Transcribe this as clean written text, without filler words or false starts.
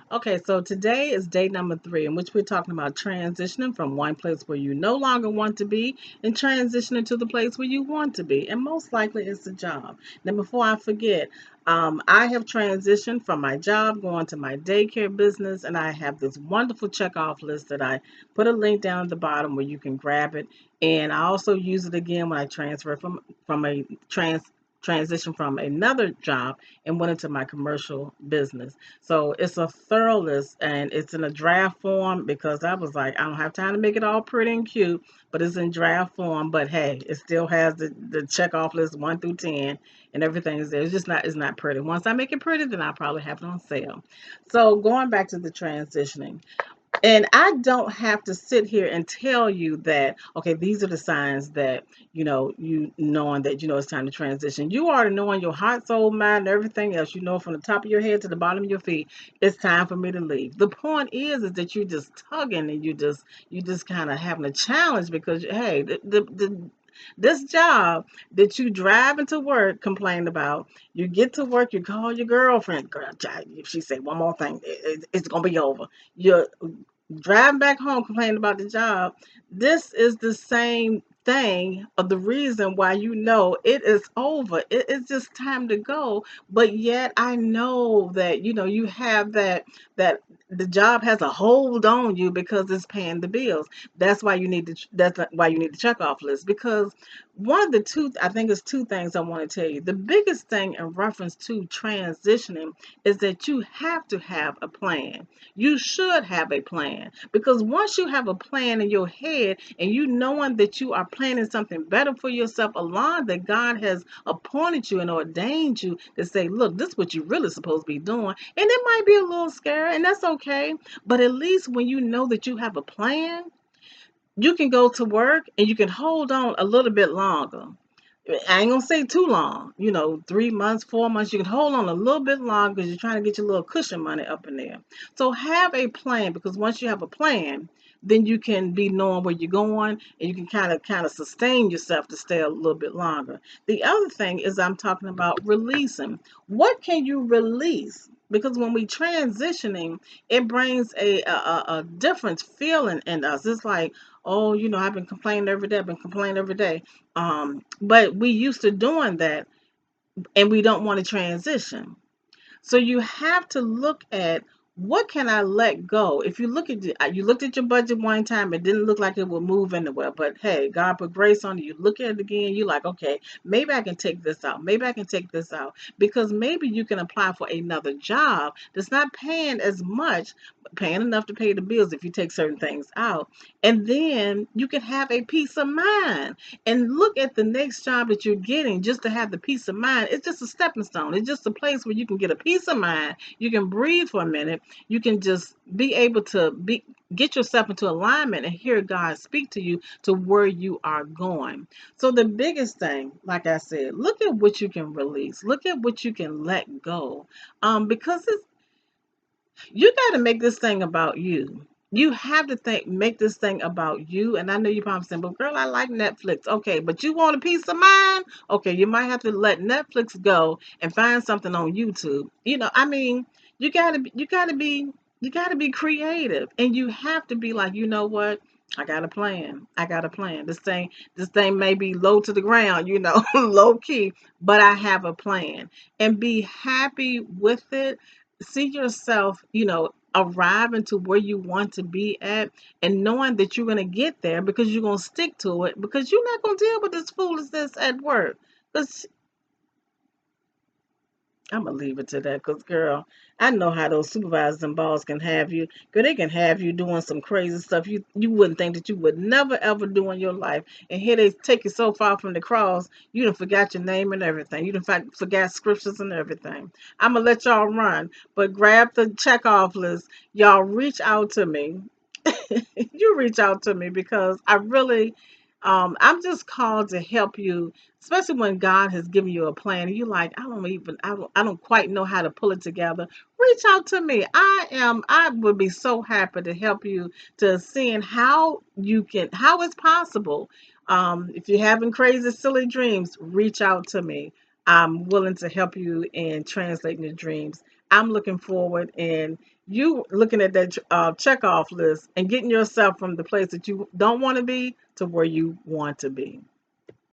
Okay, so today is day number 3, in which we're talking about transitioning from one place where you no longer want to be and transitioning to the place where you want to be. And most likely it's a job. Now, before I forget, I have transitioned from my job going to my daycare business, and I have this wonderful checkoff list that I put a link down at the bottom where you can grab it. And I also use it again when I transfer from a transition from another job and went into my commercial business. So it's a thorough list and it's in a draft form because I was like, I don't have time to make it all pretty and cute, but it's in draft form. But hey, it still has the check off list 1 through 10 and everything is there. It's not pretty. Once I make it pretty, then I'll probably have it on sale. So going back to the transitioning. And I don't have to sit here and tell you that, okay, these are the signs that, you knowing that, it's time to transition. You already know in your heart, soul, mind, and everything else, from the top of your head to the bottom of your feet, it's time for me to leave. The point is that you're just tugging and you just kind of having a challenge because, hey, this job that you drive into work complain about, you get to work, you call your girlfriend, girl, if she say one more thing, it's gonna be over. You're driving back home complaining about the job. This is the same thing of the reason why it is over. It is just time to go. But yet I know that you have that the job has a hold on you because it's paying the bills. That's why you need the check off list because one of the two, I think it's two things I want to tell you. The biggest thing in reference to transitioning is that you have to have a plan. You should have a plan because once you have a plan in your head and you knowing that you are planning something better for yourself, a line that God has appointed you and ordained you to say, look, this is what you're really supposed to be doing. And it might be a little scary, and that's okay. But at least when you know that you have a plan, you can go to work and you can hold on a little bit longer. I ain't gonna say too long, 3 months, 4 months. You can hold on a little bit longer because you're trying to get your little cushion money up in there. So have a plan because once you have a plan, then you can be knowing where you're going and you can kind of sustain yourself to stay a little bit longer. The other thing is I'm talking about releasing. What can you release? Because when we transitioning, it brings a different feeling in us. It's like, oh, I've been complaining every day. I've been complaining every day. But we used to doing that and we don't want to transition. So you have to look at what can I let go. If you looked at your budget one time, it didn't look like it would move anywhere. But hey, God put grace on you. You look at it again, you're like, okay, maybe I can take this out. Maybe I can take this out because maybe you can apply for another job that's not paying as much, but paying enough to pay the bills if you take certain things out, and then you can have a peace of mind and look at the next job that you're getting just to have the peace of mind. It's just a stepping stone. It's just a place where you can get a peace of mind. You can breathe for a minute. You can just be able to get yourself into alignment and hear God speak to you to where you are going. So the biggest thing, like I said, look at what you can release. Look at what you can let go. Because you got to make this thing about you. You have to make this thing about you. And I know you probably saying, but girl, I like Netflix. Okay, but you want a peace of mind? Okay, you might have to let Netflix go and find something on YouTube. I mean, you gotta be, you gotta be, you gotta be creative, and you have to be like, you know what? I got a plan. I got a plan. This thing may be low to the ground, low key, but I have a plan, and be happy with it. See yourself, arriving to where you want to be at and knowing that you're going to get there because you're going to stick to it because you're not going to deal with this foolishness at work. Because I'm going to leave it to that because, girl, I know how those supervisors and bosses can have you. Girl, they can have you doing some crazy stuff you wouldn't think that you would never, ever do in your life. And here they take you so far from the cross, you done forgot your name and everything. You done forgot scriptures and everything. I'm going to let y'all run, but grab the checkoff list. Y'all reach out to me. You reach out to me because I really, I'm just called to help you, especially when God has given you a plan and you're like, I don't quite know how to pull it together. Reach out to me. I would be so happy to help you to seeing how it's possible. If you're having crazy, silly dreams, reach out to me. I'm willing to help you in translating your dreams I'm looking forward and you looking at that check off list and getting yourself from the place that you don't want to be to where you want to be.